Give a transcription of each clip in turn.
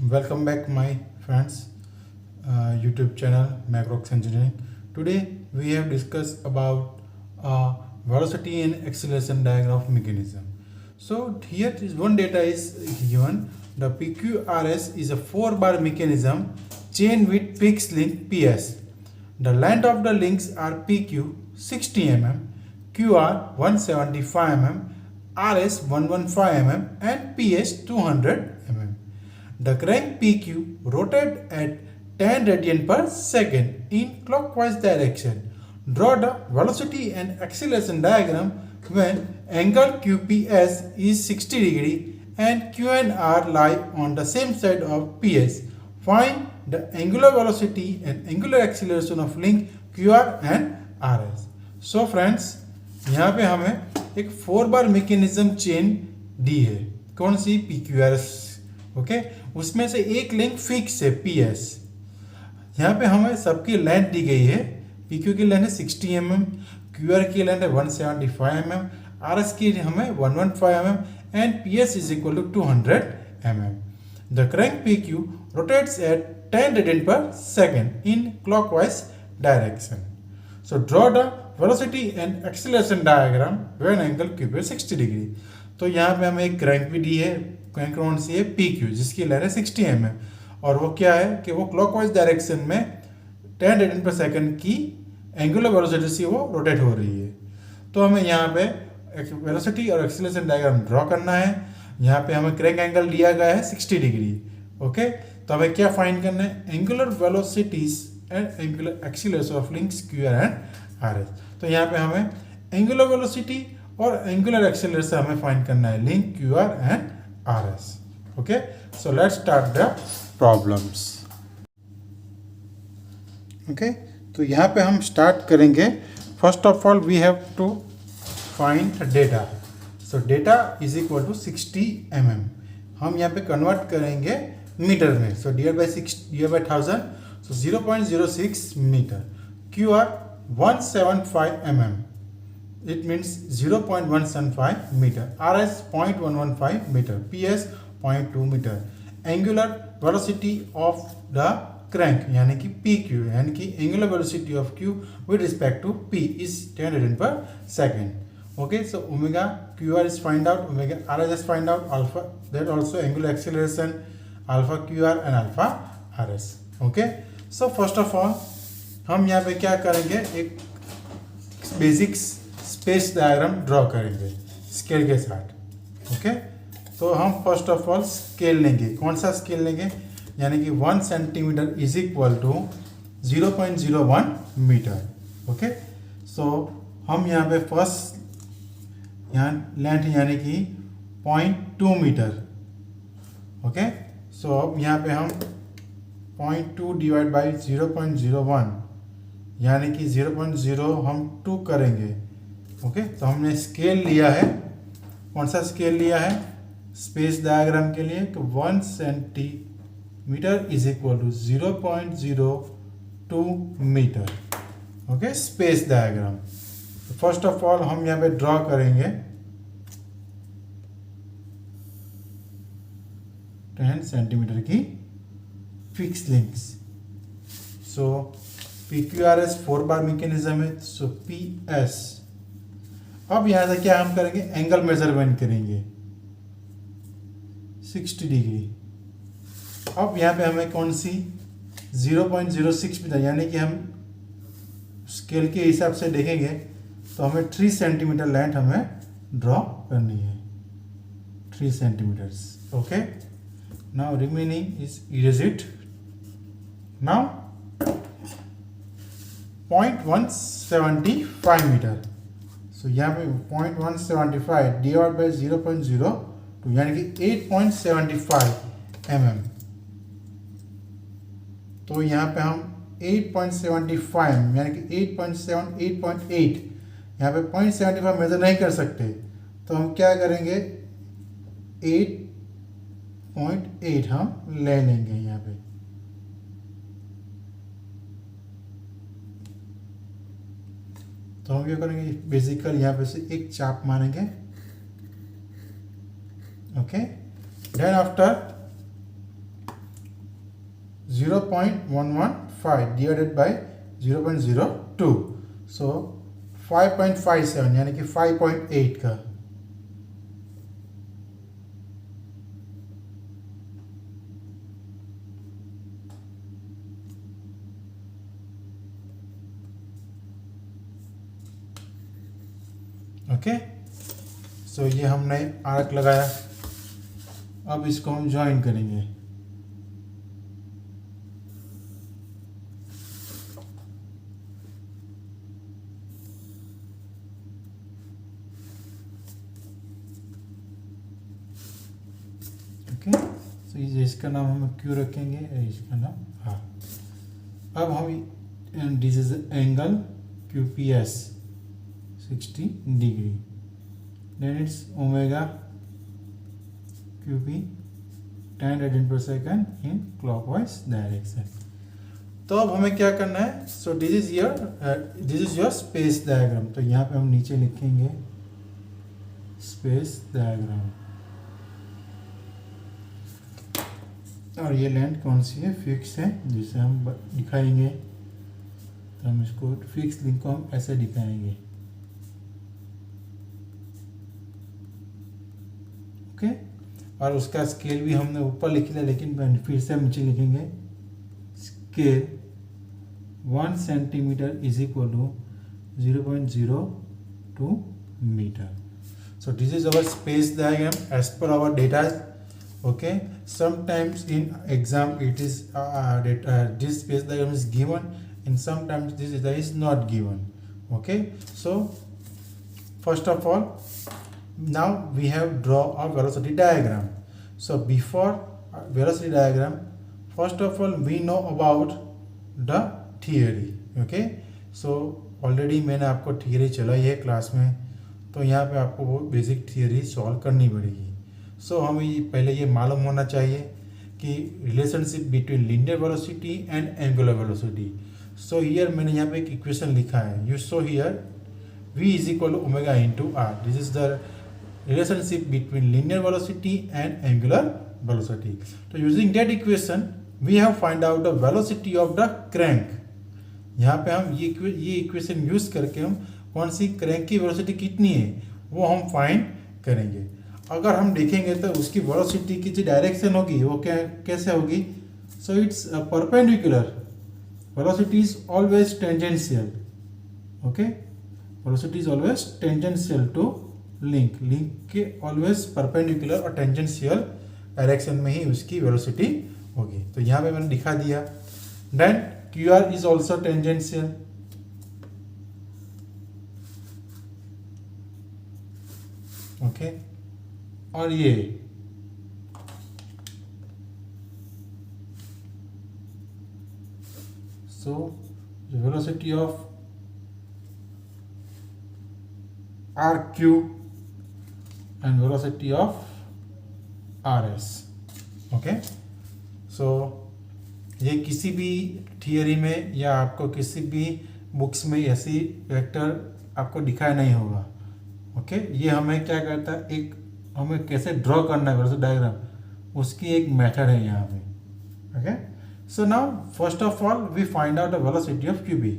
Welcome back, my friends. YouTube channel Macrox Engineering. Today we have discussed about velocity and acceleration diagram of mechanism. So here is one data is given. The PQRS is a 4-bar mechanism chain with fixed link PS. The length of the links are PQ 60 mm, QR 175 mm, RS 115 mm and PS 200 mm. The crank PQ rotates at 10 radian per second in clockwise direction. Draw the velocity and acceleration diagram when angle QPS is 60 degree and Q and R lie on the same side of PS. Find the angular velocity and angular acceleration of link QR and RS. So friends, यहाँ पे हमें एक 4-बार mechanism chain दी है. कौन सी? PQRS. Okay, उसमें से एक link fix है PS. यहाँ पे हमें सबकी लेंथ दी गई है. PQ की लेंथ है 60 mm, QR की लेंथ है 175 mm, RS की हमें 115 mm and PS is equal to 200 mm. The crank PQ rotates at 10 radian per second in clockwise direction. So draw the velocity and acceleration diagram when angle QP is 60 degree. तो यहाँ पे हमें एक crank भी दी है. Crank कौन सी है? PQ, जिसकी लेंथ है 60 mm और वो क्या है कि वो क्लॉकवाइज डायरेक्शन में 10 रेडियन पर सेकंड की एंगुलर वेलोसिटी से वो रोटेट हो रही है. तो हमें यहाँ पे वेलोसिटी और एक्सीलरेशन डायग्राम ड्रॉ करना है. यहाँ पे हमें क्रैंक एंगल दिया गया है 60 डिग्री. ओके, तो हमें क्या फाइंड करना है? Angular velocities and angular acceleration of links QR and RS. तो यहाँ पे हमें एंगुलर वेलोसिटी और एंगुलर एक्सीलरेशन हमें फाइंड करना है link QR and RS. Okay, so let's start the problems. Okay, तो यहाँ पे हम स्टार्ट करेंगे. First of all we have to find data. So data is equal to 60 mm. हम यहाँ पे कन्वर्ट करेंगे मीटर में. So divide by 1000, so 0.06 metre. QR 175 mm. It means 0.175 meter. RS 0.115 meter. PS 0.2 meter. Angular velocity of the crank यानी कि PQ यानी कि angular velocity of Q with respect to P is 10 radian per second. Okay, so omega QR is find out, omega RS is find out, alpha that also angular acceleration, alpha QR and alpha RS. Okay, so first of all हम यहाँ पे क्या करेंगे? एक basic space diagram draw करेंगे scale के साथ. Okay, तो हम फर्स्ट ऑफ ऑल स्केल लेंगे. कौन सा स्केल लेंगे? यानी कि 1 centimetre is equal to 0.01 metre. Okay, so हम यहाँ पे फर्स्ट यहाँ लेंथ यानी कि 0.2 मीटर. ओके, सो अब यहाँ पे हम 0.2 डिवाइड बाई 0.01 यानी कि 0.0 हम 2 करेंगे. ओके, तो हमने स्केल लिया है. कौन सा स्केल लिया है? स्पेस डायग्राम के लिए. तो 1 centimetre is equal to 0.02 metre. Okay, space diagram. तो फर्स्ट ऑफ ऑल हम यहाँ पे ड्रॉ करेंगे 10 सेंटीमीटर की फिक्स लिंक्स. सो PQRS 4-बार मैकेनिज्म है. So PS. अब यहां से क्या हम करेंगे? एंगल मेजरमेंट करेंगे 60 डिग्री. अब यहाँ पे हमें कौन सी 0.06 मीटर यानी कि हम स्केल के हिसाब से देखेंगे तो हमें 3 सेंटीमीटर लेंथ हमें ड्रॉ करनी है. 3 centimetres. Okay, now remaining is erase it. Now 0.175 metre. So यहाँ पे 0.175 डिवाइड बाई 0.02 यानी कि 8.75 mm. तो यहाँ पे हम 8.75 यानी कि 8.7 8.8 यहाँ पे 0.75 मेजर नहीं कर सकते. तो हम क्या करेंगे? 8.8 हम ले लेंगे यहाँ पे. तो हम क्या करेंगे? बेसिकली यहाँ पे से एक चाप मारेंगे Okay, then after 0.115 divided by 0.02, so 5.57 यानी कि 5.8 का। ओके, सो ये हमने आर्क लगाया, अब इसको हम ज्वाइन करेंगे। ओके, सो इसका नाम हम क्यू रखेंगे, इसका नाम हाँ। अब हम this is angle QPS 60 degree, then it's omega QP 10 radian per second in clockwise direction। तो अब हमें क्या करना है, सो this is your space diagram. तो यहाँ पे हम नीचे लिखेंगे स्पेस डायग्राम, और ये लेंथ कौन सी है, फिक्स है, जिसे हम दिखाएंगे। तो हम इसको फिक्स लिंक को हम ऐसे दिखाएंगे। ओके, और उसका स्केल भी हमने ऊपर लिख लिया, लेकिन फिर से हम नीचे लिखेंगे scale 1 centimetre is equal to 0.02 metre. So this is our space diagram as per our data. Okay, sometimes in exam it is this space diagram is given, and sometimes this is not given. Okay, so first of all, now we have draw a velocity diagram. So before velocity diagram, first of all we know about the theory. Okay, so already मैंने आपको theory चलाई है class में, तो यहाँ पे आपको वो बेसिक थियरी सॉल्व करनी पड़ेगी। सो हमें पहले ये मालूम होना चाहिए कि relationship between linear velocity and angular velocity. So here मैंने यहाँ पे एक इक्वेशन लिखा है, you so here v is equal to omega into R. This is the relationship between linear velocity and angular velocity. तो using that equation we have find out the velocity of the crank. यहाँ पे हम ये equation use करके हम कौन सी crank की velocity कितनी है वो हम फाइंड करेंगे। अगर हम देखेंगे तो उसकी वेलोसिटी की जो डायरेक्शन होगी वो क्या कैसे होगी, so it's perpendicular, velocity is always tangential. Okay, velocity is always tangential to link के ऑलवेज परपेंडिकुलर और टेंजेंशियल डायरेक्शन में ही उसकी वेलोसिटी होगी। तो यहाँ पे मैंने दिखा दिया। Then QR is also tangential. Okay, और ये so velocity of RQ and velocity of RS। Okay, so ये किसी भी थियरी में या आपको किसी भी बुक्स में ऐसी वेक्टर आपको दिखाया नहीं होगा। ओके, ये हमें क्या करता है, एक हमें कैसे ड्रॉ करना है वेलोसिटी डायग्राम, उसकी एक मेथड है यहाँ पे। Okay, so now first of all we find out the velocity of QB।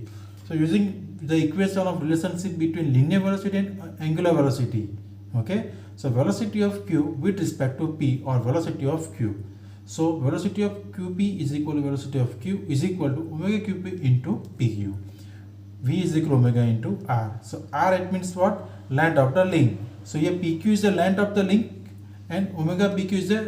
So using the equation of relationship between linear velocity and angular velocity. Okay, so velocity of Q with respect to P और velocity of Q। So velocity of QP is equal to velocity of Q is equal to omega QP into PQ। V is equal to omega into R. So R it means what? Length of the link. So here PQ is the length of the link and omega PQ is the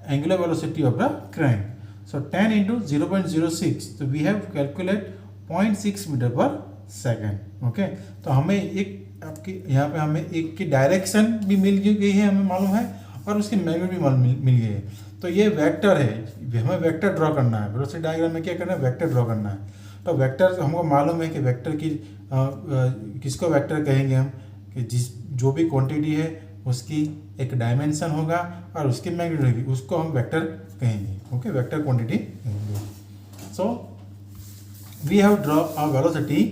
angular velocity of the crank. So 10 into 0.06. So we have calculate 0.6 meter per second. Okay. तो हमें एक आपकी यहाँ पे हमें एक की direction भी मिल गई है, हमें मालूम है, और उसकी मैग्नीट्यूड भी मिल गई है। तो ये वेक्टर है, हमें वेक्टर ड्रॉ करना है। वेलोसिटी डायग्राम में क्या करना है, वेक्टर ड्रॉ करना है। तो वेक्टर हमको मालूम है कि वेक्टर की किसको वेक्टर कहेंगे हम, कि जो भी क्वांटिटी है उसकी एक डायमेंशन होगा और उसकी मैग्नीट्यूड होगी, उसको हम वेक्टर कहेंगे। ओके, वेक्टर क्वांटिटी कहेंगे। So we have draw a velocity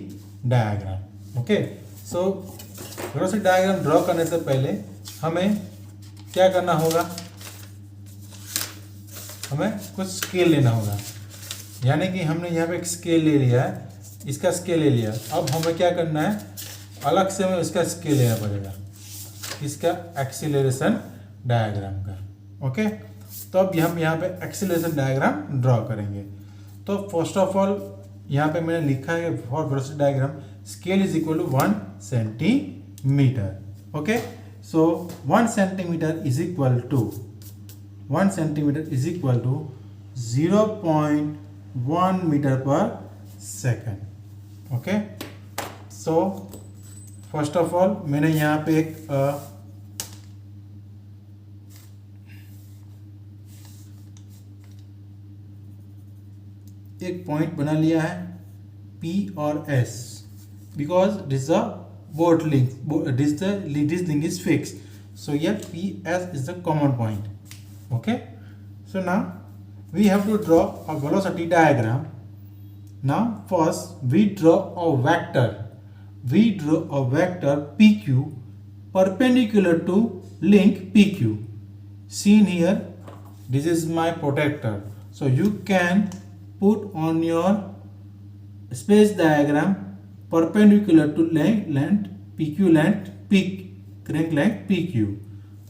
diagram. Okay, so velocity diagram draw करने से पहले हमें क्या करना होगा, हमें कुछ स्केल लेना होगा। यानी कि हमने यहाँ पे एक स्केल ले लिया है, इसका स्केल ले लिया। अब हमें क्या करना है, अलग से हमें इसका स्केल लेना पड़ेगा, इसका एक्सीलरेशन डायग्राम का। ओके, तो अब हम यहाँ पे एक्सीलरेशन डायग्राम ड्रॉ करेंगे। तो फर्स्ट ऑफ ऑल यहाँ पे मैंने लिखा है for velocity diagram scale is equal to 1 centimetre. Okay, so 1 centimetre is equal to 0.1 metre per second. Okay, so first of all मैंने यहाँ पे एक पॉइंट बना लिया है P और S, because this a both link, this link is fixed, so here PS is the common point. Okay, so now we have to draw a velocity diagram. Now first we draw a vector PQ perpendicular to link PQ. Seen here, this is my protector, so you can put on your space diagram perpendicular to length PQ, crank length PQ.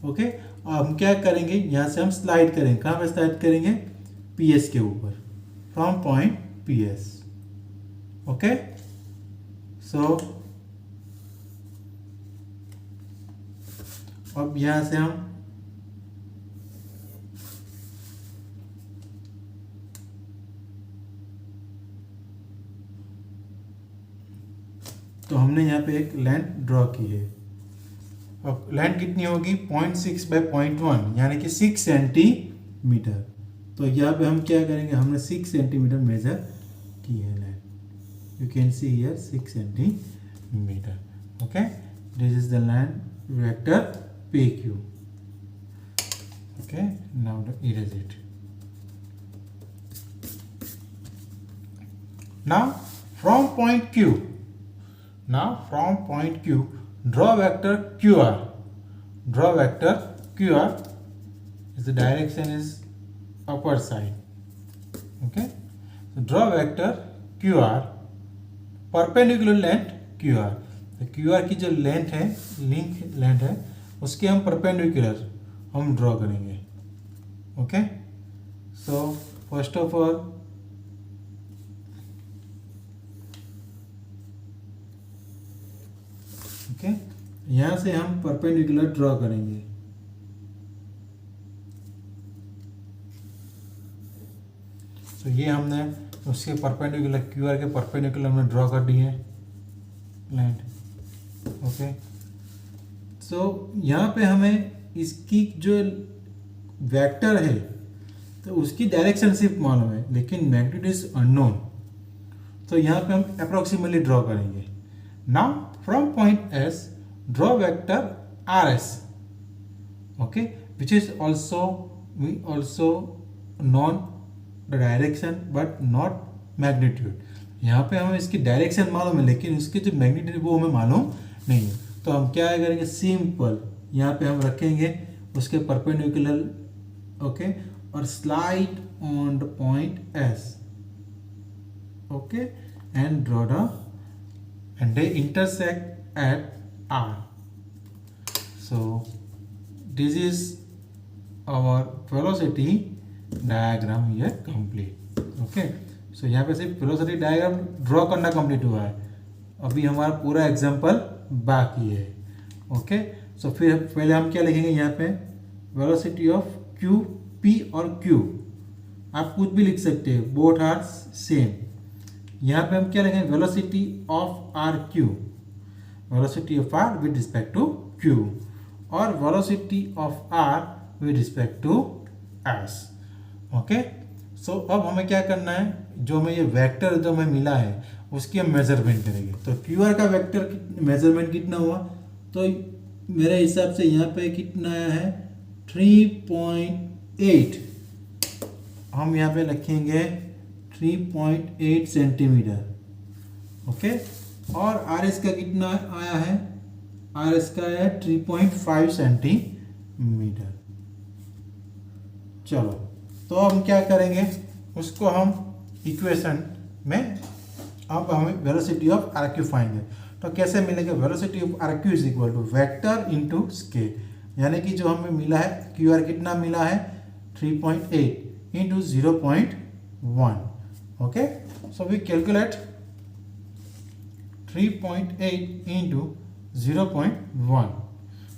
Okay, अब हम क्या करेंगे, यहाँ से हम slide करेंगे। कहाँ पे स्लाइड करेंगे, PS के ऊपर, from point PS। Okay, so अब यहाँ से हम तो हमने यहाँ पे एक लेंथ ड्रॉ की है। अब लेंथ कितनी होगी, 0.6 बाई 0.1 यानी कि 6 सेंटीमीटर। तो यहाँ पे हम क्या करेंगे, हमने 6 सेंटीमीटर मेजर की है length, you can see here 6 centimetre. Okay, this is the length vector PQ। Okay, now erase it. Now from point Q, draw vector QR. The direction is upper side. Okay, so draw vector QR perpendicular length QR. तो QR की जो length है, link length है, उसके हम perpendicular हम draw करेंगे। Okay, so first of all okay, यहाँ से हम परपेंडिकुलर ड्रॉ करेंगे। तो ये हमने उसके परपेंडिकुलर QR के परपेंडिकुलर हमने ड्रॉ कर दिए लेंथ। ओके, सो यहाँ पे हमें इसकी जो वेक्टर है तो उसकी डायरेक्शन सिर्फ मालूम है, लेकिन मैग्नीट्यूड इज अननोन। तो यहाँ पे हम अप्रोक्सीमेटली ड्रॉ करेंगे। Now from point S draw vector RS, okay, which is also known the direction but not magnitude. यहाँ पे हमें इसकी डायरेक्शन मालूम है, लेकिन उसकी जो मैग्नीट्यूड वो हमें मालूम नहीं है। तो हम क्या करेंगे, सिंपल यहाँ पे हम रखेंगे उसके परपेंडिकुलर। ओके, और slide on the point S, okay, and draw the and they intersect at R. So this is our velocity diagram here complete. Okay, so यहाँ पे सिर्फ velocity diagram ड्रॉ करना कंप्लीट हुआ है, अभी हमारा पूरा एग्जाम्पल बाकी है। ओके, सो फिर पहले हम क्या लिखेंगे, यहाँ पे velocity of Q, P और Q, आप कुछ भी लिख सकते हैं, बोथ आर सेम। यहाँ पे हम क्या लिखेंगे, velocity of R Q, velocity of R with respect to Q, और velocity of R with respect to S. Okay, so अब हमें क्या करना है, जो हमें ये वेक्टर जो हमें मिला है उसकी हम मेजरमेंट करेंगे। तो क्यू आर का वेक्टर मेजरमेंट कितना हुआ, तो मेरे हिसाब से यहाँ पे कितना आया है 3.8, हम यहाँ पे लिखेंगे 3.8 सेंटीमीटर। ओके, और आर एस का कितना आया है, आर एस का है 3.5 सेंटीमीटर। चलो, तो हम क्या करेंगे, उसको हम इक्वेशन में अब हमें वेलोसिटी ऑफ आर क्यू पाएंगे। तो कैसे मिलेंगे, velocity of R Q is equal to vector into scale, यानी कि जो हमें मिला है क्यू आर कितना मिला है 3.8 into 0.1। Okay, so we calculate 3.8 into 0.1,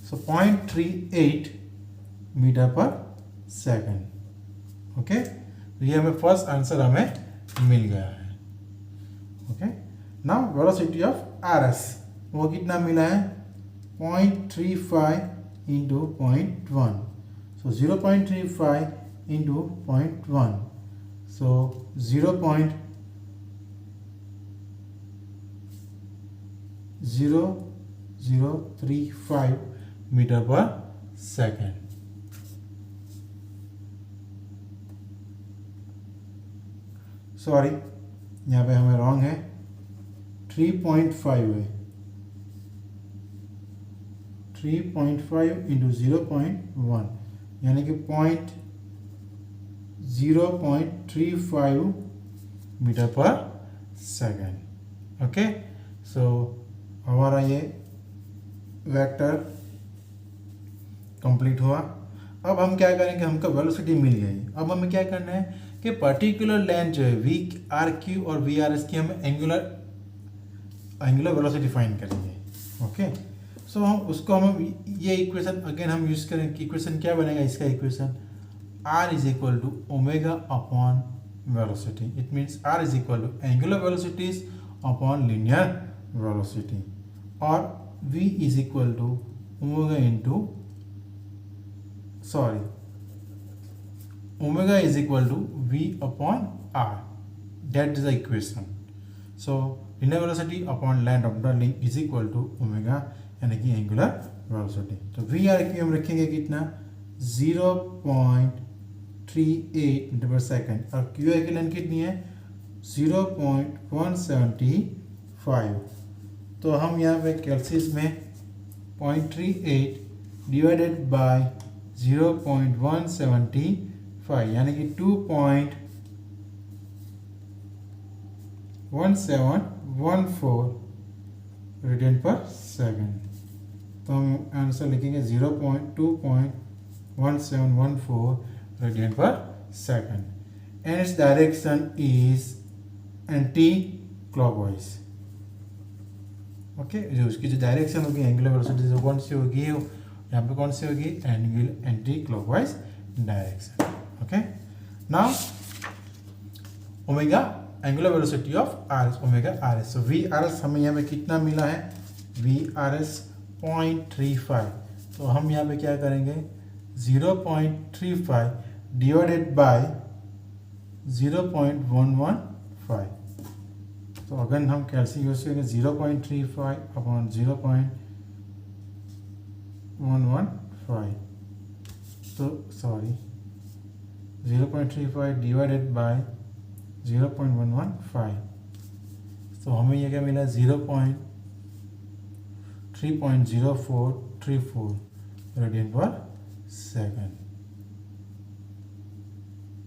so 0.38 metre per second. Okay, तो ये हमें फर्स्ट आंसर हमें मिल गया है। Okay, now velocity of R S वो कितना मिला है 0.35 into 0.1, so 0.35 into 0.1, so 0.0035 metre per second. Sorry, यहाँ पे हमें रॉन्ग है, 3.5 है, 3.5 इंटू 0.1 यानी कि 0.35 मीटर पर सेकेंड। ओके, सो हमारा ये वेक्टर कंप्लीट हुआ। अब हम क्या करेंगे, हमको वेलोसिटी मिल गई, अब हमें क्या करना है कि पर्टिकुलर लेंथ जो है वी आर क्यू और वी आर एस की हमें एंगुलर वेलोसिटी फाइंड करेंगे। ओके, सो हम उसको हम ये इक्वेशन अगेन हम यूज करेंगे। इक्वेशन क्या बनेगा इसका, equation R is equal to omega upon velocity, it means R is equal to angular velocities upon linear velocity, और v is equal to omega into omega is equal to v upon r, that is the equation. So linear velocity upon length of the link is equal to omega यानी कि angular velocity. तो we are की हम रखेंगे कितना 0.38 metre per second, और Q R की length कितनी है 0.175। तो हम यहाँ पे कैल्सियस में 0.38 डिवाइडेड बाय 0.175 यानी कि 2.1714 रेडियन पर सेकेंड। तो हम आंसर लिखेंगे 2.1714 रेडियन पर second, and its direction is anti clockwise. Okay, जो उसकी जो डायरेक्शन होगी एंगुलर वेलोसिटी जो कौन सी होगी, यहाँ पे कौन सी होगी anti clockwise direction. Okay, now omega angular velocity of R S, omega R S. So V R S हमें यहाँ पे कितना मिला है, वी आर एस 0.35। तो हम यहाँ पे क्या करेंगे 0.35 डिवाइडेड बाय 0.115। तो अगर हम कैल्सियम यूज करेंगे 0.35 अपॉन 0.115, तो सॉरी 0.35 डिवाइडेड बाय 0.115, तो हमें ये क्या मिला 3.0434 रेडियन पर सेकेंड।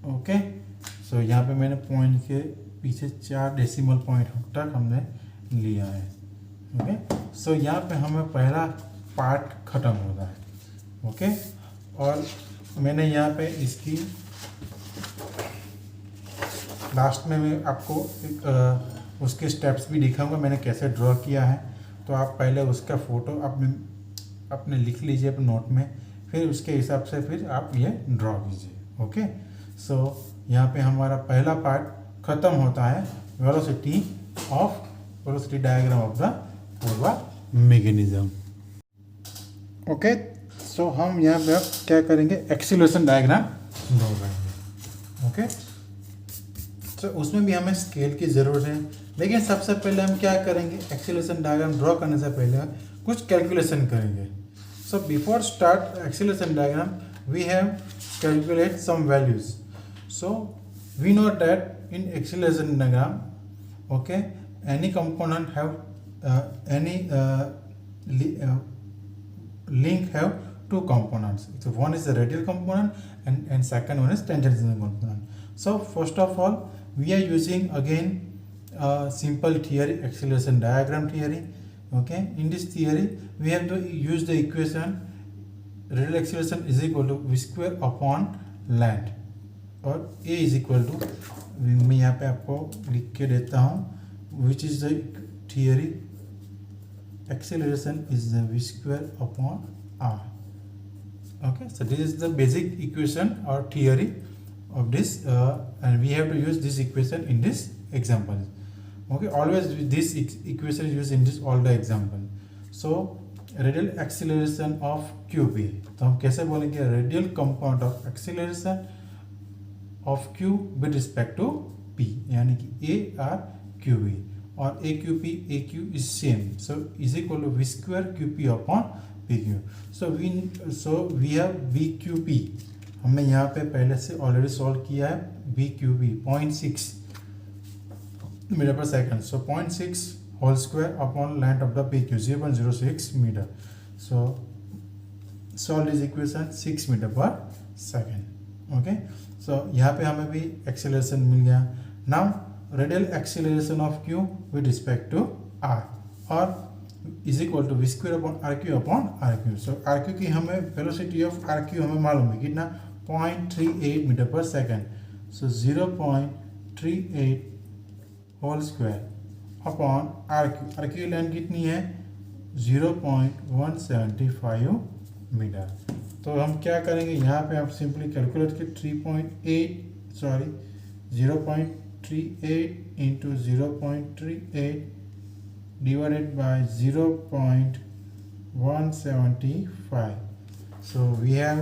ओके, सो यहाँ पे मैंने पॉइंट के पीछे 4 डेसिमल पॉइंट तक हमने लिया है। ओके, सो यहाँ पे हमें पहला पार्ट खत्म होता है। ओके, और मैंने यहाँ पे इसकी लास्ट में मैं आपको उसके स्टेप्स भी दिखाऊंगा मैंने कैसे ड्रॉ किया है। तो आप पहले उसका फ़ोटो अपने लिख लीजिए अपने नोट में, फिर उसके हिसाब से फिर आप ये ड्रॉ कीजिए। ओके, सो यहाँ पे हमारा पहला पार्ट ख़त्म होता है velocity diagram of the forward mechanism. Okay, so हम यहाँ पे अब क्या करेंगे एक्सीलरेशन डायग्राम ड्रॉ करेंगे। ओके, तो उसमें भी हमें स्केल की ज़रूरत है, लेकिन सबसे पहले हम क्या करेंगे एक्सीलरेशन डायग्राम ड्रॉ करने से पहले कुछ कैलकुलेशन करेंगे। So before start acceleration diagram we have calculate some values. So we know that in acceleration diagram, okay, any component have any link have two components. So one is the radial component and second one is tangential component. So first of all, we are using again simple theory, acceleration diagram theory. Okay, in this theory we have to use the equation radial acceleration is equal to v square upon length, और a is equal to, मैं यहाँ पे आपको लिख के देता हूँ, which is the theory acceleration is the v square upon r. Okay, so this is the basic equation or theory of this, and we have to use this equation in this example. Okay, always this equation is used in this all the example. So radial acceleration of Q P, तो हम कैसे बोलेंगे, radial compound of acceleration of Q with respect to P, यानी कि A R Q B, और A Q P A Q is same, so is equal to V square Q P upon P Q. So we have V Q P, हमने यहाँ पे पहले से already solve किया है. V Q P 0.6 metre per second, so 0.6 whole square upon length of the PQ 0.06 meter. So solve this equation 6 meter per second. Okay, so यहाँ पे हमें भी acceleration मिल गया. Now radial acceleration of Q with respect to R और is equal to v square upon RQ upon RQ. So RQ की हमें velocity of RQ हमें मालूम है कितना, 0.38 meter per second. So 0.38 whole square upon R Q की line कितनी है, 0.175 मीटर. तो हम क्या करेंगे, यहाँ पे आप सिंपली कैलकुलेट के 0.38 into 0.38 divided by 0.175. So we have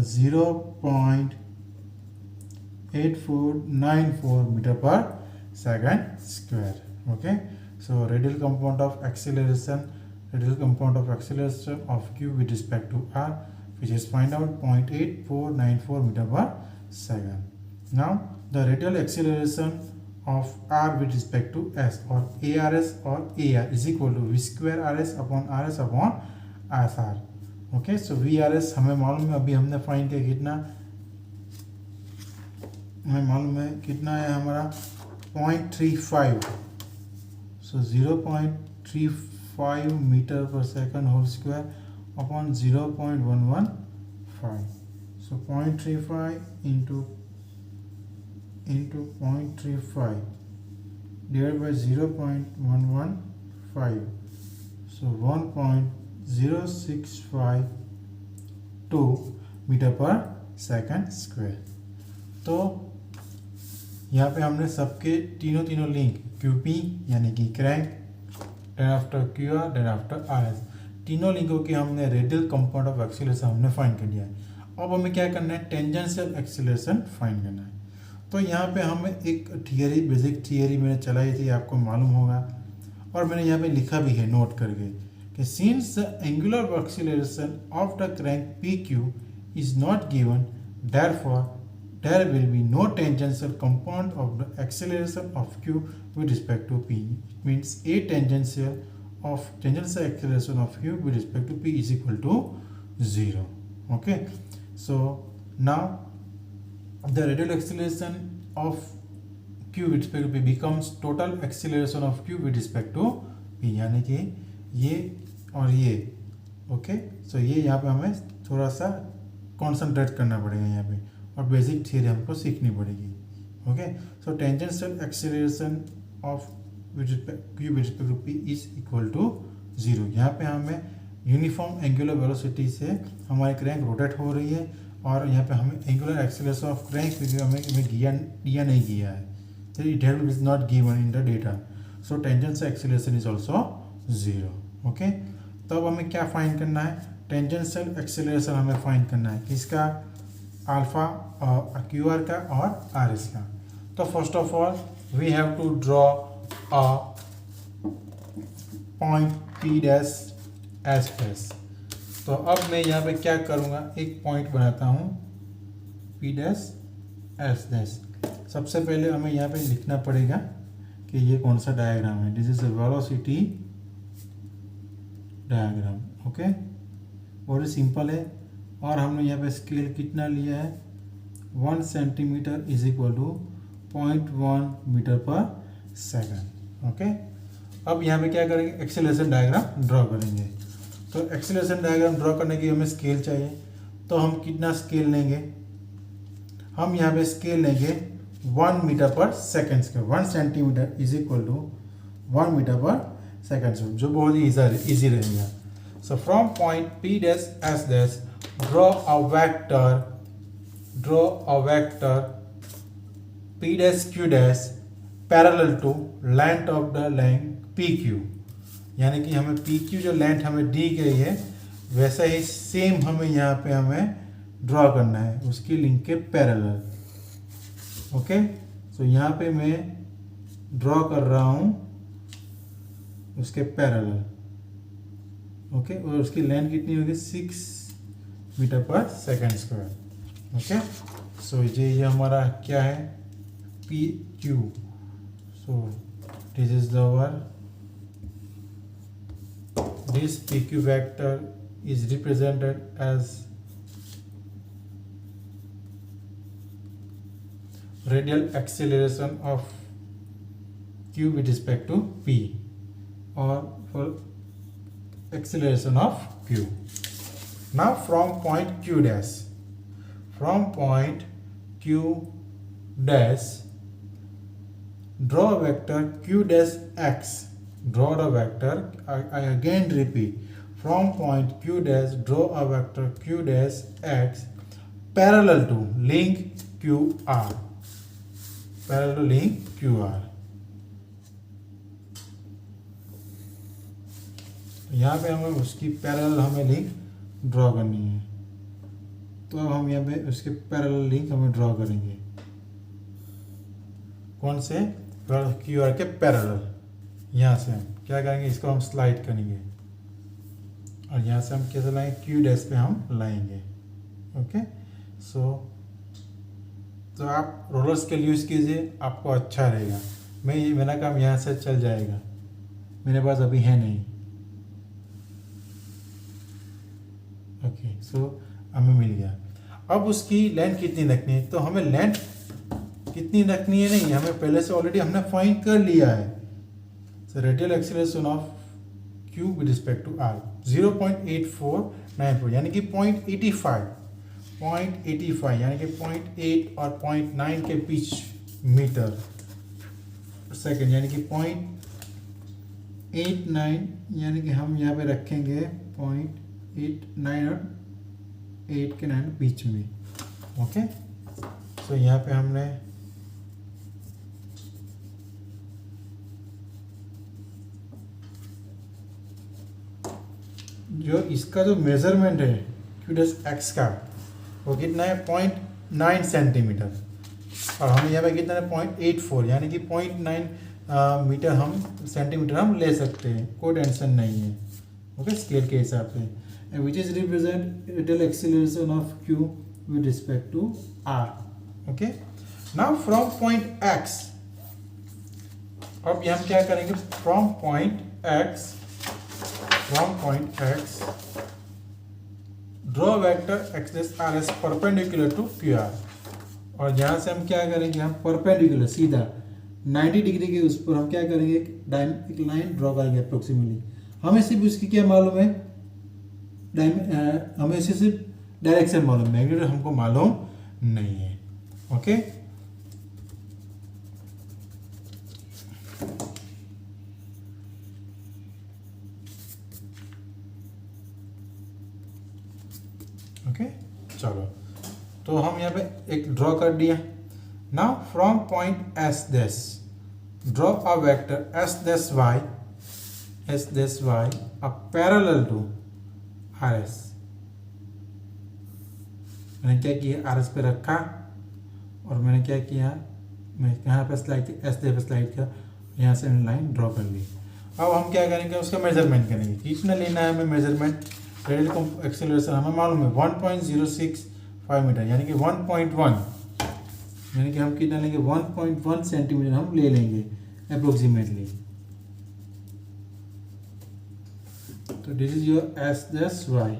0.8494 metre per second square. Okay, so radial component of acceleration of Q with respect to R, which is find out 0.8494 meter per second. Now the radial acceleration of R with respect to S or ARS or AR is equal to V square RS upon RS upon SR. Okay, so VRS हमें मालूम है, अभी हमने find किया कितना, हमें मालूम है कितना है हमारा 0.35. So 0.35 meter per second whole square upon 0.115. So 0.35 into 0.35 divided by 0.115. So 1.0652 meter per second square. तो यहाँ पे हमने सबके तीनों लिंक QP यानी कि crank, then after QR, then after RS, तीनों लिंकों की हमने रेडियल कंपाउंड ऑफ एक्सीलरेशन हमने फाइंड कर दिया है. अब हमें क्या करना है, टेंजेंशियल एक्सीलरेशन फाइंड करना है. तो यहाँ पे हमें एक थियरी, बेसिक थियरी मैंने चलाई थी, आपको मालूम होगा, और मैंने यहाँ पे लिखा भी है नोट करके कि since the angular acceleration of the crank PQ is not given, therefore there will be no tangential component of the acceleration of Q with respect to P. It means a tangential acceleration of Q with respect to P is equal to 0. Okay, so now the radial acceleration of Q with respect to P becomes total acceleration of Q with respect to P, यानी कि ये और ये. Okay, so ये यहाँ पे हमें थोड़ा सा कॉन्सेंट्रेट करना पड़ेगा यहाँ पे, और बेसिक थियरी हमको सीखनी पड़ेगी. Okay, so tangential acceleration of Q with respect to P is equal to 0. यहाँ पे हमें यूनिफॉर्म एंगुलर वेलोसिटी से हमारी क्रैंक रोटेट हो रही है, और यहाँ पे हमें एंगुलर एक्सीलरेशन ऑफ क्रैंक हमें दिया नहीं गया है, it is not given in the data. So tangential acceleration is also 0. Okay, तो अब हमें क्या फाइंड करना है, टेंजेंशियल एक्सीलरेशन हमें फाइंड करना है किसका, अल्फा QR का और RS का. तो first of all we have to draw a point P dash S dash. तो अब मैं यहाँ पे क्या करूँगा, एक पॉइंट बनाता हूँ P डैश S डैश. सबसे पहले हमें यहाँ पे लिखना पड़ेगा कि ये कौन सा डायग्राम है, this is a velocity diagram. Okay, बहुत ही सिंपल है। और हमने यहाँ पे स्केल कितना लिया है, 1 centimetre is equal to 0.1 metre per second. Okay, अब यहाँ पे क्या करेंगे, एक्सेलरेशन डायग्राम ड्रॉ करेंगे। तो एक्सेलरेशन डायग्राम ड्रॉ करने के लिए हमें स्केल चाहिए, तो हम कितना स्केल लेंगे, हम यहाँ पे स्केल लेंगे 1 metre per second scale. 1 centimetre is equal to 1 metre per second scale, जो बहुत ही ईजी रहेगा। So from point P dash S dash draw a vector P dash Q dash parallel to length of the line PQ। यानी कि हमें PQ जो length हमें दी गई है वैसा ही सेम हमें यहाँ पे हमें ड्रॉ करना है उसकी लिंक के पैरेलल। ओके, सो यहाँ पे मैं ड्रॉ कर रहा हूँ उसके पैरेलल। ओके, और उसकी लेंथ कितनी होगी, 6 metre per second square. Okay, so ये हमारा क्या है, PQ। So this is this PQ vector is represented as radial acceleration of Q with respect to P, or for acceleration of Q. Now from point Q dash draw a vector Q dash X. Draw a vector, I again repeat, from point Q dash draw a vector Q dash X parallel to link QR, parallel to link QR। यहाँ पे हमें उसकी parallel हमें link draw करनी है, तो अब हम यहाँ पे उसके पैरेलल लिंक हमें ड्रॉ करेंगे। कौन से, QR के पैरेलल। यहाँ से हम क्या करेंगे, इसको हम स्लाइड करेंगे और यहाँ से हम कैसे लाएंगे, Q डैश पे हम लाएंगे। ओके, सो तो आप रोलर स्केल यूज़ कीजिए, आपको अच्छा रहेगा। मेरा काम यहाँ से चल जाएगा, मेरे पास अभी है नहीं। ओके, सो हमें मिल गया। अब उसकी लेंथ कितनी रखनी है, तो हमें लेंथ कितनी रखनी है नहीं, हमें पहले से ऑलरेडी हमने फाइंड कर लिया है। So radial acceleration of Q with respect to R 0.8494, यानी कि 0.85 यानी कि 0.8 और 0.9 के बीच मीटर सेकेंड, यानी कि 0.89, यानी कि हम यहाँ पे रखेंगे 0.89 और 8 के 9 बीच में। ओके, सो यहाँ पे हमने जो इसका जो मेजरमेंट है Q डैश X का वो कितना है, 0.9 सेंटीमीटर, और हमें यहाँ पे कितना है 0.84, यानी कि 0.9 मीटर हम सेंटीमीटर हम ले सकते हैं, कोई टेंशन नहीं है। ओके, स्केल के हिसाब से, which is represent radial acceleration of Q with respect to R। Okay, now from point X, अब हम क्या करेंगे, from point X draw vector x dash r is perpendicular to QR। और यहाँ से हम क्या करेंगे, हम परपेंडिकुलर सीधा 90 डिग्री के उस पर हम क्या करेंगे, एक लाइन ड्रॉ करेंगे अप्रोक्सीमेटली। हमें सिर्फ उसकी क्या मालूम है, हमें सिर्फ डायरेक्शन मालूम, मैग्नीट्यूड हमको मालूम नहीं है। ओके, ओके, चलो, तो हम यहाँ पे एक ड्रॉ कर दिया। Now from point S dash draw a vector S dash y a parallel to RS। मैंने क्या किया, RS पे रखा और मैंने क्या किया, मैं यहाँ पे स्लाइड किया, S डैश पे स्लाइड किया, यहाँ से मैंने लाइन ड्रॉ कर ली। अब हम क्या करेंगे, उसका मेजरमेंट करेंगे, कितना लेना है हमें मेजरमेंट। रेडियल एक्सेलरेशन हमें मालूम है 1.065 मीटर, यानी कि 1.1, यानी कि हम कितना लेंगे, 1.1 सेंटीमीटर हम ले लेंगे अप्रोक्सीमेटली। तो this is your S dash y।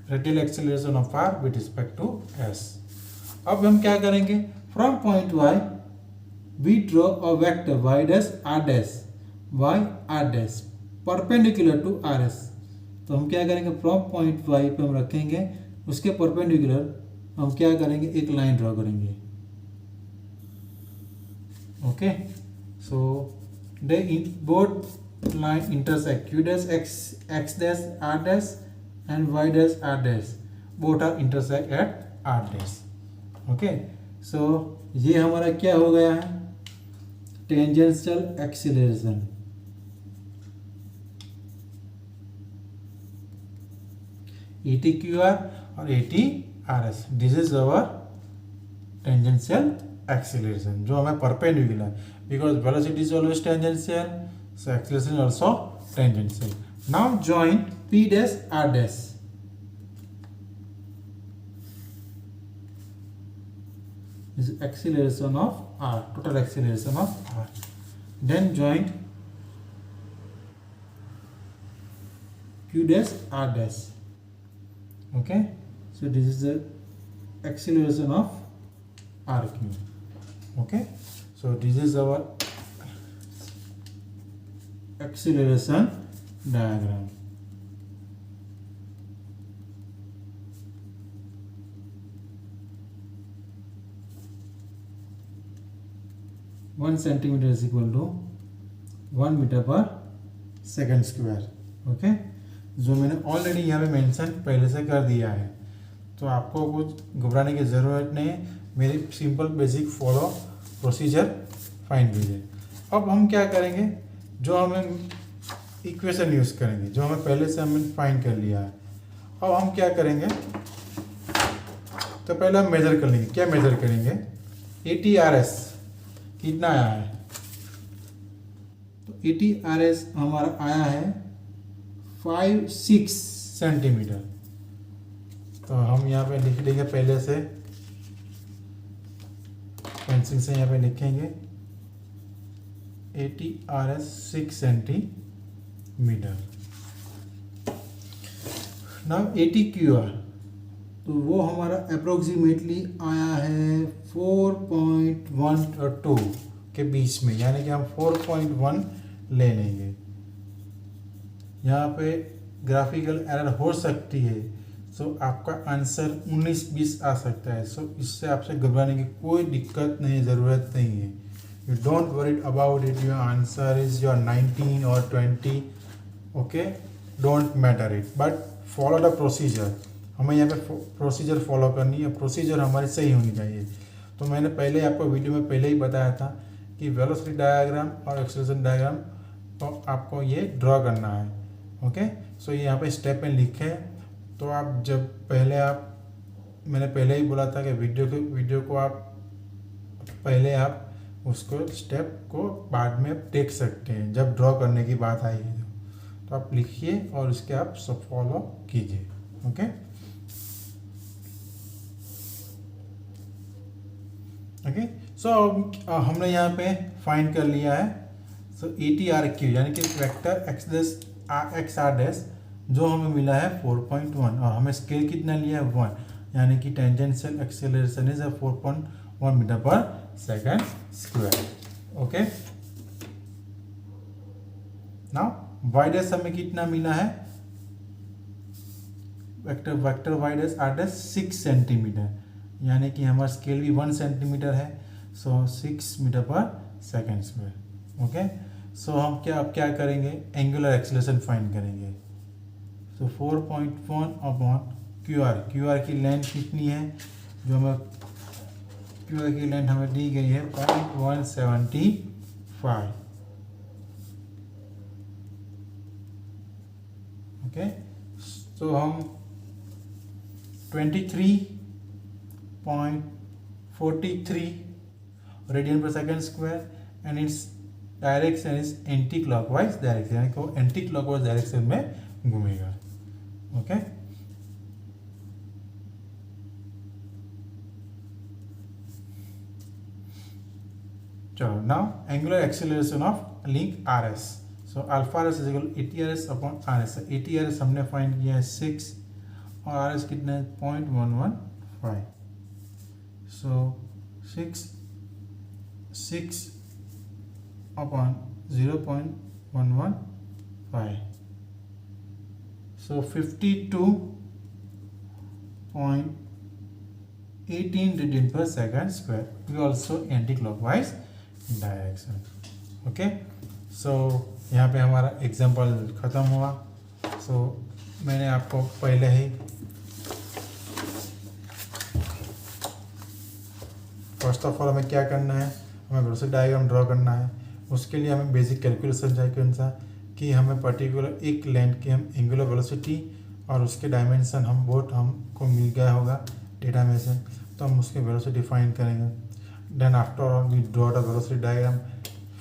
Radial acceleration of R with respect to S. अब हम क्या करेंगे, from point Y we draw a vector Y dash R dash Y R dash perpendicular to R S. तो हम क्या करेंगे, from point Y पे हम रखेंगे, उसके परपेंडिकुलर हम क्या करेंगे, एक लाइन ड्रॉ करेंगे। Okay, so they both line intersect, q dash x dash r dash and y dash r dash both are intersect at r dash। Okay, so ये हमारा क्या हो गया है, टेंजेंशियल एक्सीलरेशन। ETQR और ATRS, this is our tangential acceleration जो हमें perpendicular, because velocity is always tangential, so acceleration also tangential. Now join P dash R dash, is acceleration of R, total acceleration of R. Then join Q dash R dash. Okay, so this is the acceleration of RQ. Okay, so this is our acceleration diagram. One centimeter is equal to 1 metre per second square. Okay, जो मैंने already यहाँ पे mention पहले से कर दिया है, तो आपको कुछ घबराने की ज़रूरत नहीं है, मेरी simple basic follow procedure find कीजिए। अब हम क्या करेंगे, जो हमें इक्वेशन यूज़ करेंगे, जो हमें पहले से हमने फाइंड कर लिया है। अब हम क्या करेंगे, तो पहले हम मेज़र कर लेंगे। क्या मेज़र करेंगे, ATRS कितना आया है, तो ATRS हमारा आया है 5-6 सेंटीमीटर। तो हम यहाँ पे लिख लेंगे, पहले से पेंसिल से यहाँ पे लिखेंगे ATRS 6 सेंटीमीटर। नाउ ATQR, तो वो हमारा अप्रोक्सीमेटली आया है 4.1 और 2 के बीच में, यानी कि हम 4.1 ले लेंगे। यहाँ पे ग्राफिकल एरर हो सकती है, सो आपका आंसर 19-20 आ सकता है। सो इससे आपसे घबराने की कोई दिक्कत नहीं, ज़रूरत नहीं है। You don't worry about it, your answer is your 19 और 20। Okay, don't matter it, but follow the procedure. हमें यहाँ पे प्रोसीजर फॉलो करनी है, प्रोसीजर हमारी सही होनी चाहिए। तो मैंने पहले आपको वीडियो में पहले ही बताया था कि वेलोसिटी डायग्राम और एक्सेलरेशन डायग्राम तो आपको ये ड्रॉ करना है। ओके, सो ये यहाँ पे स्टेप में लिखे, तो आप जब पहले मैंने पहले ही बोला था कि वीडियो को आप पहले आप उसको स्टेप को बाद में देख सकते हैं, जब ड्रॉ करने की बात आई है तो आप लिखिए और इसके आप सब फॉलो कीजिए। ओके, ओके, सो हमने यहाँ पे फाइंड कर लिया है। सो ATRQ यानी कि वेक्टर एक्स आर डैश जो हमें मिला है 4.1, और हमें स्केल कितना लिया है 1, यानी कि tangential acceleration is 4.1 metre per second square. Okay, now Y dash हमें कितना मिला है, vector Y dash R dash 6 centimetre, यानी कि हमारा स्केल भी 1 सेंटीमीटर है, so 6 metre per second square. Okay, so हम अब क्या करेंगे, एंगुलर एक्सेलरेशन फाइंड करेंगे। सो 4.1 अपॉन क्यू आर की लेंथ कितनी है, जो हमें क्यू आर की लेंथ हमें दी गई है 0.175। ओके, तो हम 23.43 रेडियन पर second square, and its direction is anti clockwise direction, यानी कि वो एंटी क्लॉकवाइज डायरेक्शन में घूमेगा। ओके, चलो now angular acceleration of link RS। So alpha RS is equal ATRS upon RS। ATRS हमने फाइंड किया है 6 और आर एस कितना है 0.115. सो 6 upon 0.115. So 52.18 radian per second square. We also anti-clockwise direction. Okay. So यहाँ पे हमारा एग्जाम्पल ख़त्म हुआ. So मैंने आपको पहले ही फर्स्ट ऑफ ऑल हमें क्या करना है, हमें वेलोसिटी डायग्राम ड्रॉ करना है. उसके लिए हमें बेसिक कैलकुलेशन चाहिए कौन सा कि हमें पर्टिकुलर एक लेंथ की हम एंगुलर वेलोसिटी और उसके डायमेंशन हम बोथ हमको मिल गया होगा डेटा में से, तो हम उसके वेलोसिटी फाइंड करेंगे. Then after all we draw the velocity diagram,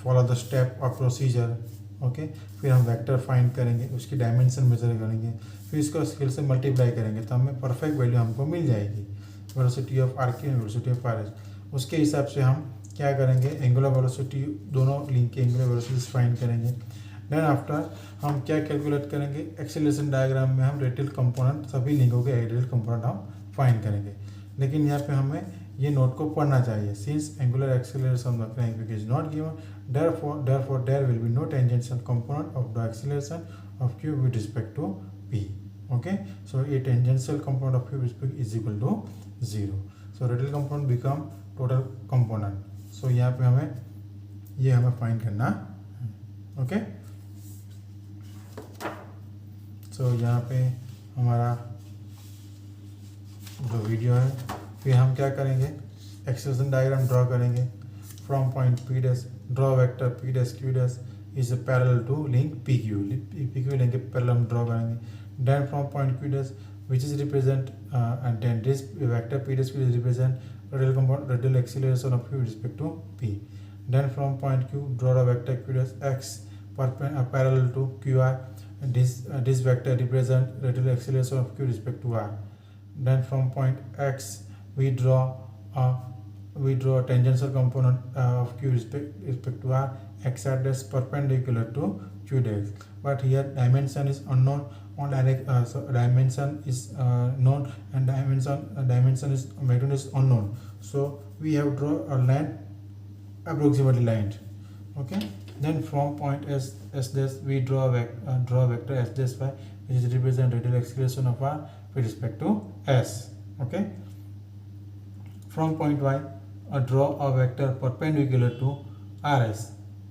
follow the step और प्रोसीजर. ओके. फिर हम वेक्टर फाइंड करेंगे, उसकी डायमेंशन मेजर करेंगे, फिर इसको स्केल से मल्टीप्लाई करेंगे तो हमें परफेक्ट वैल्यू हमको मिल जाएगी वेलोसिटी ऑफ आर की, वेलोसिटी ऑफ आर एस. उसके हिसाब से हम क्या करेंगे, एंगुलर वेलोसिटी दोनों लिंक के एंगुलर वेलोसिटी फाइंड करेंगे. देन आफ्टर हम क्या कैलकुलेट करेंगे, एक्सेलरेशन डायग्राम में हम रेडियल कंपोनेंट, सभी लिंकों के रेडियल कंपोनेंट हम फाइंड करेंगे. लेकिन यहाँ पे हमें ये नोट को पढ़ना चाहिए. Since angular acceleration of the crank is not given, therefore there will be no tangential component of the acceleration of q with respect to p. Okay, so a tangential component of q with respect is equal to 0. So radial component become total component. So यहाँ पे हमें find करना. Okay. सो यहाँ पे हमारा जो video है, फिर हम क्या करेंगे, एक्सेलरेशन डायग्राम ड्रॉ करेंगे. From point P dash draw vector P dash Q dash is parallel to link P Q link के पैरेलल हम ड्रॉ करेंगे. Then from point Q dash which is represent and then this vector p dash will represent radial component, radial acceleration of q with respect to p. Then from point q draw a vector q dash x parallel to qr. This vector represent radial acceleration of q with respect to r. Then from point x we draw a tangential component of q with respect to r, x r dash perpendicular to q dash. But here dimension is unknown. On direct so dimension is known and dimension is magnitude is unknown, so we have draw a line approximately lined. Okay. Then from point s dash we draw vector s dash y which is represent radial acceleration of r with respect to s. Okay. From point y draw a vector perpendicular to rs.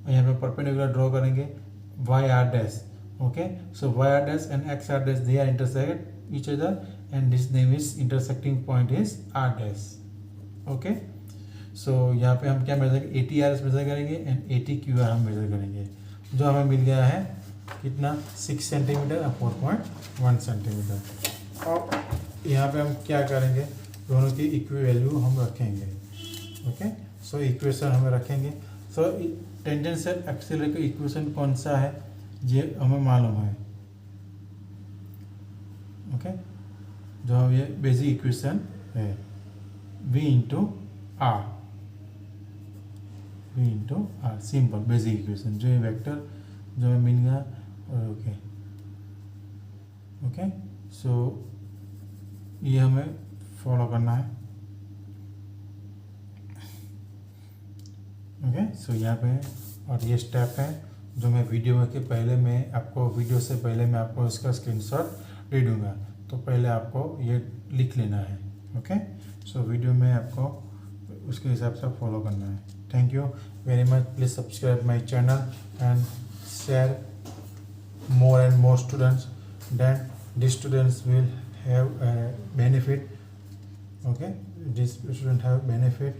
यहाँ पे perpendicular draw करेंगे y r dash. Okay, so y r dash and x r dash they are intersect each other and this name is intersecting point is r dash. Okay, so यहाँ पे हम क्या major करेंगे, ATRS major करेंगे and ATQR हम major करेंगे, जो हमें मिल गया है कितना 6 सेंटीमीटर और 4.1 सेंटीमीटर. और यहाँ पे हम क्या करेंगे, दोनों की इक्वी वैल्यू हम रखेंगे. ओके. सो इक्वेशन हमें रखेंगे. सो टेंजेंशियल एक्सेलरेशन का इक्वेशन कौन सा है ये हमें मालूम है. ओके. जो ये बेसिक इक्वेशन है v into R, simple basic equation, जो ये वेक्टर जो हमें मिल गया. ओके. ओके. सो ये हमें फॉलो करना है. ओके. सो यहाँ पे और ये स्टेप है जो मैं वीडियो से पहले मैं आपको इसका स्क्रीनशॉट दे दूँगा, तो पहले आपको ये लिख लेना है. ओके. सो वीडियो में आपको उसके हिसाब से फॉलो करना है. Thank you very much. Please subscribe my channel and share more and more students, then these students will have benefit. Okay, these students have benefit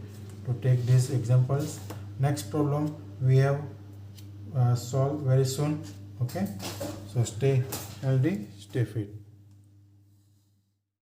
to take these examples. Next problem we have solve very soon. Okay, so stay healthy, stay fit.